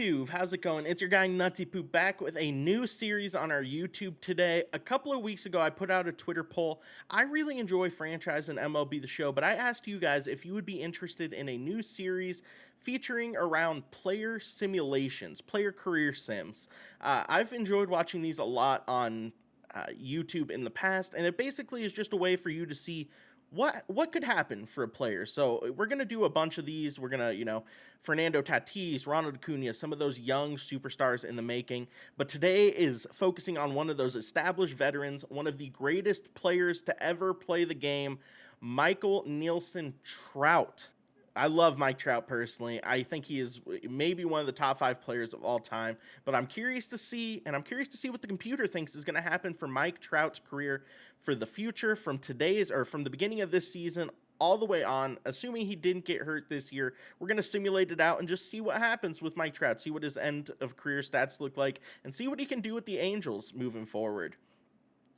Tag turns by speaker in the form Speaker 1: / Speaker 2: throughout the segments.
Speaker 1: YouTube, how's it going? It's your guy Nutzypoo back with a new series on our YouTube today. A couple of weeks ago, I put out a Twitter poll. I really enjoy franchise and MLB the Show, but I asked you guys if you would be interested in a new series featuring around player simulations, player career sims. I've enjoyed watching these a lot on YouTube in the past, and it basically is just a way for you to see what could happen for a player. So we're going to do a bunch of these. We're going to, Fernando Tatis, Ronald Acuna, some of those young superstars in the making. But today is focusing on one of those established veterans, one of the greatest players to ever play the game, Michael Nielsen Trout. I love Mike Trout personally. I think he is maybe one of the top 5 players of all time, but I'm curious to see what the computer thinks is going to happen for Mike Trout's career for the future, from the beginning of this season all the way on. Assuming he didn't get hurt this year, we're going to simulate it out and just see what happens with Mike Trout, see what his end of career stats look like, and see what he can do with the Angels moving forward.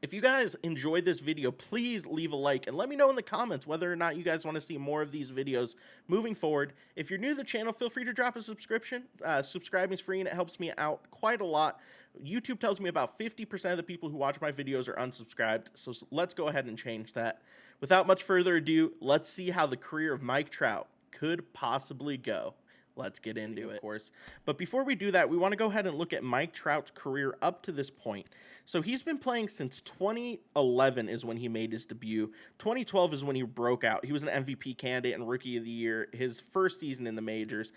Speaker 1: If you guys enjoyed this video, please leave a like and let me know in the comments whether or not you guys want to see more of these videos moving forward. If you're new to the channel, feel free to drop a subscription. Subscribing is free and it helps me out quite a lot. YouTube tells me about 50% of the people who watch my videos are unsubscribed, so let's go ahead and change that. Without much further ado, let's see how the career of Mike Trout could possibly go. Let's get into it, of course. But before we do that, we want to go ahead and look at Mike Trout's career up to this point. So he's been playing since 2011 is when he made his debut. 2012 is when he broke out. He was an MVP candidate and Rookie of the Year, his first season in the majors.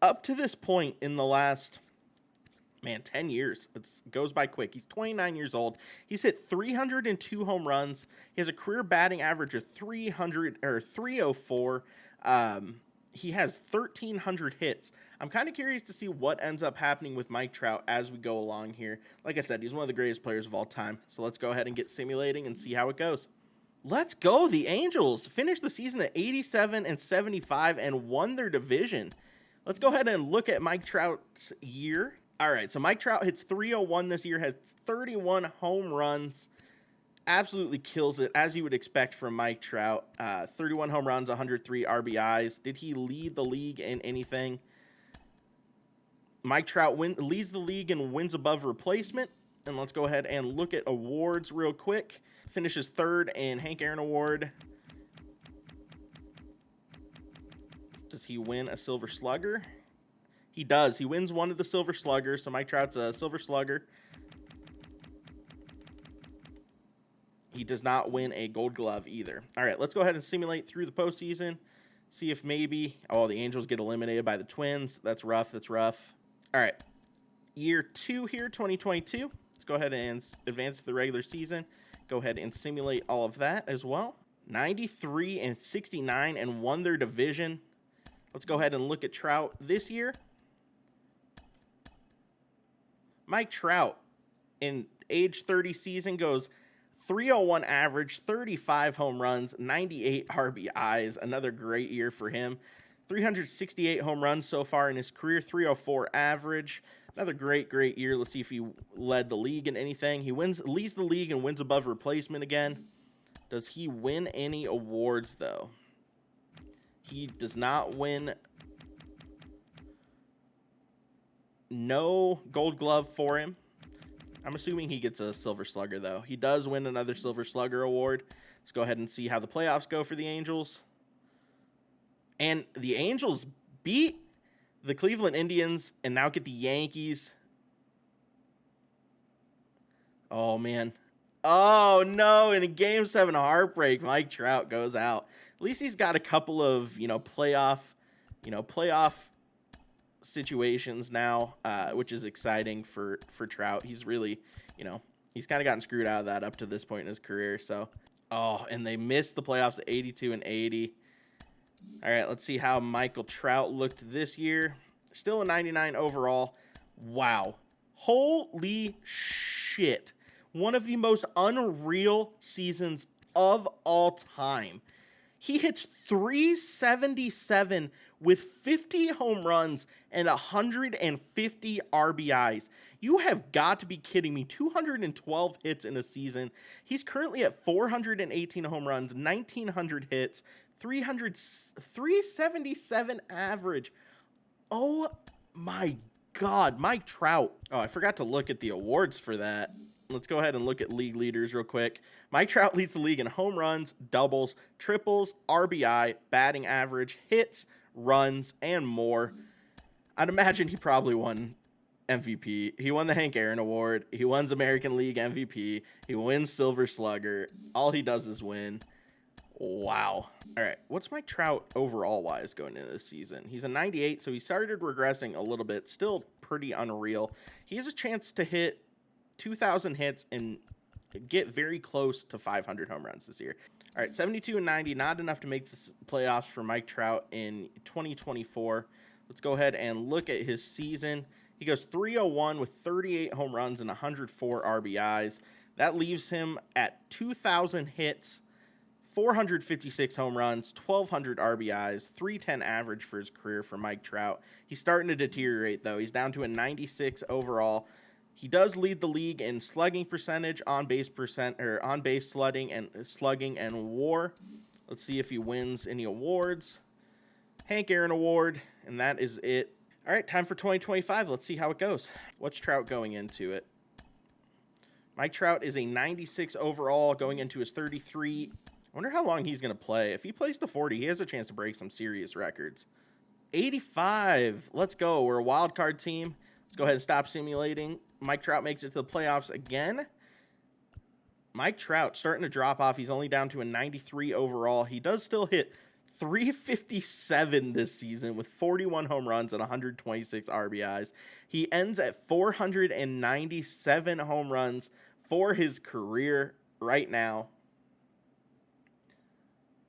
Speaker 1: Up to this point in the last, 10 years. It goes by quick. He's 29 years old. He's hit 302 home runs. He has a career batting average of 304. He has 1,300 hits. I'm kind of curious to see what ends up happening with Mike Trout as we go along here. Like I said, he's one of the greatest players of all time. So let's go ahead and get simulating and see how it goes. Let's go. The Angels finished the season at 87-75 and won their division. Let's go ahead and look at Mike Trout's year. All right, so Mike Trout hits 301 this year, has 31 home runs. Absolutely kills it, as you would expect from Mike Trout. 31 home runs, 103 RBIs. Did he lead the league in anything? Mike Trout leads the league in wins above replacement. And let's go ahead and look at awards real quick. Finishes 3rd in Hank Aaron Award. Does he win a Silver Slugger? He does. He wins one of the Silver Sluggers, so Mike Trout's a Silver Slugger. He does not win a Gold Glove either. All right, let's go ahead and simulate through the postseason. See if maybe, the Angels get eliminated by the Twins. That's rough. That's rough. All right, year 2 here, 2022. Let's go ahead and advance to the regular season. Go ahead and simulate all of that as well. 93-69 and won their division. Let's go ahead and look at Trout this year. Mike Trout in age 30 season goes 301 average, 35 home runs, 98 RBIs. Another great year for him. 368 home runs so far in his career, 304 average. Another great year. Let's see if he led the league in anything. He leads the league and wins above replacement again. Does he win any awards, though? He does not win. No Gold Glove for him. I'm assuming he gets a Silver Slugger, though. He does win another Silver Slugger award. Let's go ahead and see how the playoffs go for the Angels. And the Angels beat the Cleveland Indians and now get the Yankees. Oh, man. Oh, no. In a Game 7 heartbreak, Mike Trout goes out. At least he's got a couple of, playoff situations now, which is exciting for Trout. He's really, he's kind of gotten screwed out of that up to this point in his career. So, and they missed the playoffs at 82-80. All right, let's see how Michael Trout looked this year. Still a 99 overall. Wow. Holy shit. One of the most unreal seasons of all time. He hits 377 with 50 home runs and 150 RBIs. You have got to be kidding me. 212 hits in a season. He's currently at 418 home runs, 1,900 hits, 377 average. Oh my God, Mike Trout. Oh, I forgot to look at the awards for that. Let's go ahead and look at league leaders real quick. Mike Trout leads the league in home runs, doubles, triples, RBI, batting average, hits, runs, and more. I'd imagine he probably won MVP. He won the Hank Aaron Award. He wins American League MVP. He wins Silver Slugger. All he does is win. Wow. All right. What's Mike Trout overall wise going into this season? He's a 98, so he started regressing a little bit. Still pretty unreal. He has a chance to hit 2,000 hits and get very close to 500 home runs this year. All right, 72 and 90, not enough to make the playoffs for Mike Trout in 2024. Let's go ahead and look at his season. He goes 301 with 38 home runs and 104 RBIs. That leaves him at 2,000 hits, 456 home runs, 1,200 RBIs, 310 average for his career for Mike Trout. He's starting to deteriorate, though. He's down to a 96 overall. He does lead the league in slugging percentage, on base slugging and WAR. Let's see if he wins any awards. Hank Aaron Award, and that is it. All right, time for 2025. Let's see how it goes. What's Trout going into it? Mike Trout is a 96 overall going into his 33. I wonder how long he's going to play. If he plays to 40, he has a chance to break some serious records. 85. Let's go. We're a wild card team. Let's go ahead and stop simulating. Mike Trout makes it to the playoffs again. Mike Trout starting to drop off. He's only down to a 93 overall. He does still hit 357 this season with 41 home runs and 126 RBIs. He ends at 497 home runs for his career right now.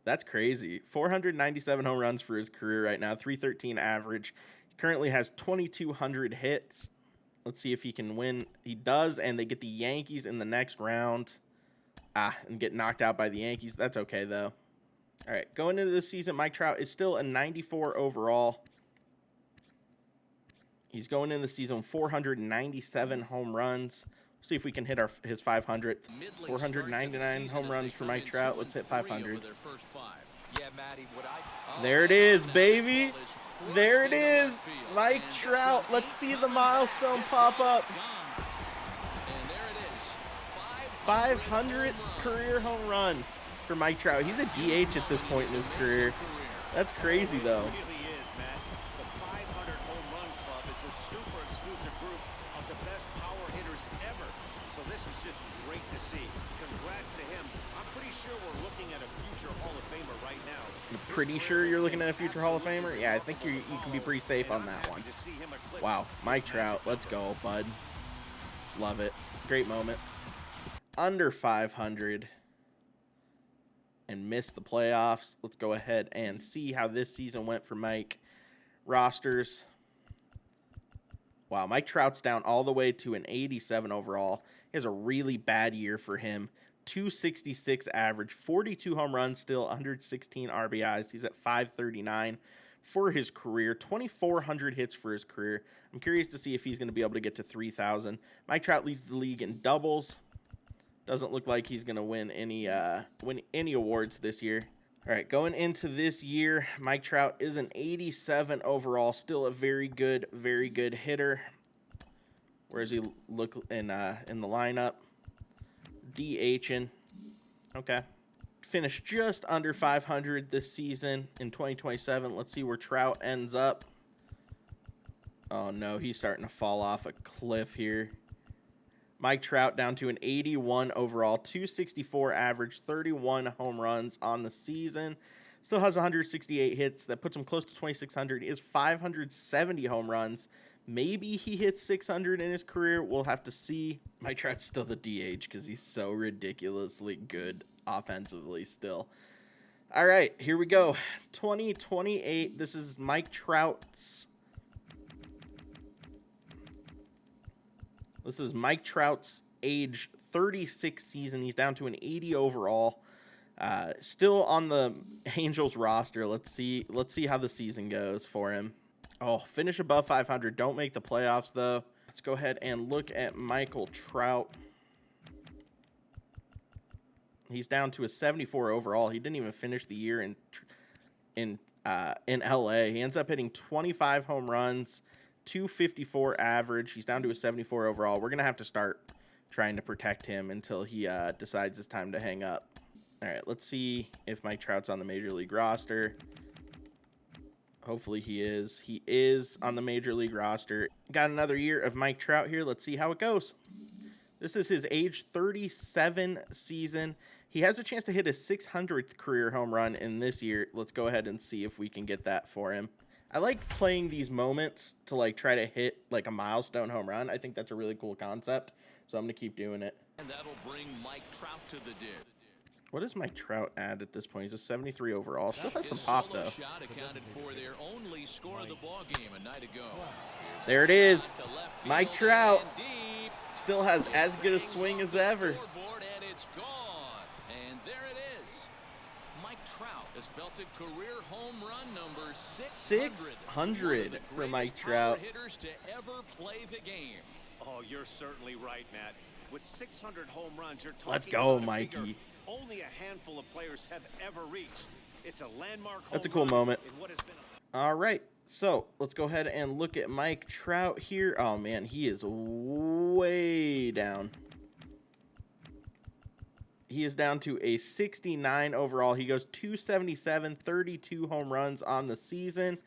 Speaker 1: That's crazy. 497 home runs for his career right now, 313 average. He currently has 2,200 hits. Let's see if he can win. He does, and they get the Yankees in the next round. And get knocked out by the Yankees. That's okay, though. All right, going into this season, Mike Trout is still a 94 overall. He's going into the season 497 home runs. See if we can hit his 500th. 499 home runs for Mike Trout. Let's hit 500. There it is, baby. There it is. Mike Trout. Let's see the milestone pop up. 500th career home run for Mike Trout. He's a DH at this point in his career. That's crazy, though.
Speaker 2: It really is, man. The 500 home run club is a super exclusive group of the best power hitters ever. So this is just great to see. Congrats to him. I'm pretty sure we're looking at a future Hall of Famer right now.
Speaker 1: You're pretty sure you're looking at a future Hall of Famer? Yeah, I think you can be pretty safe on that one. Wow, Mike Trout. Let's go, bud. Love it. Great moment. Under 500. And missed the playoffs. Let's go ahead and see how this season went for Mike. Rosters. Wow, Mike Trout's down all the way to an 87 overall. He has a really bad year for him. 266 average, 42 home runs, still 116 RBIs. He's at 539 for his career, 2,400 hits for his career. I'm curious to see if he's going to be able to get to 3,000. Mike Trout leads the league in doubles. Doesn't look like he's going to win any awards this year. All right, going into this year, Mike Trout is an 87 overall, still a very good hitter. Where does he look in the lineup? DHing. Okay. Finished just under 500 this season in 2027. Let's see where Trout ends up. Oh, no, he's starting to fall off a cliff here. Mike Trout down to an 81 overall, 264 average, 31 home runs on the season. Still has 168 hits. That puts him close to 2,600. He has 570 home runs. Maybe he hits 600 in his career. We'll have to see. Mike Trout's still the DH because he's so ridiculously good offensively still. All right, here we go. 2028. This is Mike Trout's. This is Mike Trout's age 36 season. He's down to an 80 overall. Still on the Angels roster. Let's see how the season goes for him. Oh, finish above 500. Don't make the playoffs, though. Let's go ahead and look at Michael Trout. He's down to a 74 overall. He didn't even finish the year in LA. He ends up hitting 25 home runs, 254 average. He's down to a 74 overall. We're going to have to start trying to protect him until he decides it's time to hang up. All right, let's see if Mike Trout's on the Major League roster. Hopefully he is. He is on the Major League roster. Got another year of Mike Trout here. Let's see how it goes. This is his age 37 season. He has a chance to hit his 600th career home run in this year. Let's go ahead and see if we can get that for him. I like playing these moments to like try to hit like a milestone home run. I think that's a really cool concept. So I'm going to keep doing it.
Speaker 3: And that'll bring Mike Trout to the dig.
Speaker 1: What is Mike Trout at this point? He's a 73 overall. Still has some pop, though.
Speaker 3: Shot accounted for their only score of the ball game a night ago.
Speaker 1: There it is. Mike Trout still has as good a swing as ever.
Speaker 3: And it's gone. And there it is. Mike Trout has belted career home run number
Speaker 1: 600 for Mike Trout.
Speaker 3: Hitters to ever play the game.
Speaker 2: Oh, you're certainly right, Matt. With 600 home runs, you're talking
Speaker 1: Let's go,
Speaker 2: about a
Speaker 1: Mikey.
Speaker 2: figure only a handful of players have ever reached. It's a landmark home
Speaker 1: That's a cool
Speaker 2: run
Speaker 1: moment.
Speaker 2: in what has been
Speaker 1: All right, so let's go ahead and look at Mike Trout here. Oh, man, he is way down. He is down to a 69 overall. He goes 277, 32 home runs on the season.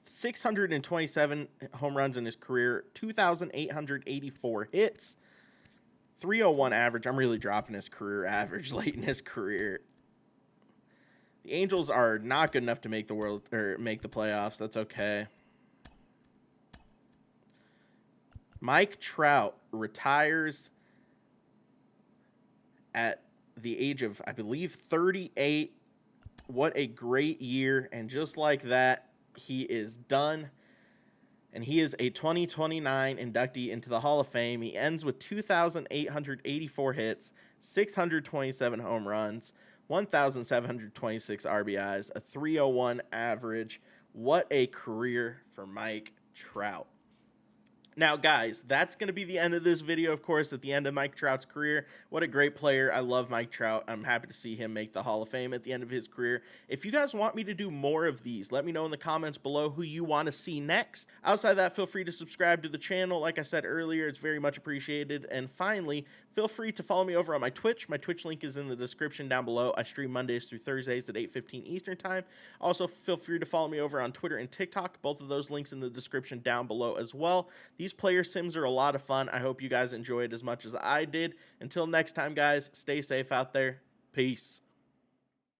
Speaker 1: 627 home runs in his career, 2,884 hits, 301 average. I'm really dropping his career average late in his career. The Angels are not good enough to make the playoffs. That's okay. Mike Trout retires at the age of, I believe, 38. What a great year. And just like that, he is done, and he is a 2029 inductee into the Hall of Fame. He ends with 2,884 hits, 627 home runs, 1,726 RBIs, a 301 average. What a career for Mike Trout. Now, guys, that's going to be the end of this video, of course, at the end of Mike Trout's career. What a great player. I love Mike Trout. I'm happy to see him make the Hall of Fame at the end of his career. If you guys want me to do more of these, let me know in the comments below who you want to see next. Outside of that, feel free to subscribe to the channel. Like I said earlier, it's very much appreciated. And finally, feel free to follow me over on my Twitch. My Twitch link is in the description down below. I stream Mondays through Thursdays at 8:15 Eastern Time. Also, feel free to follow me over on Twitter and TikTok. Both of those links in the description down below as well. These player sims are a lot of fun. I hope you guys enjoyed as much as I did. Until next time, guys, stay safe out there. Peace.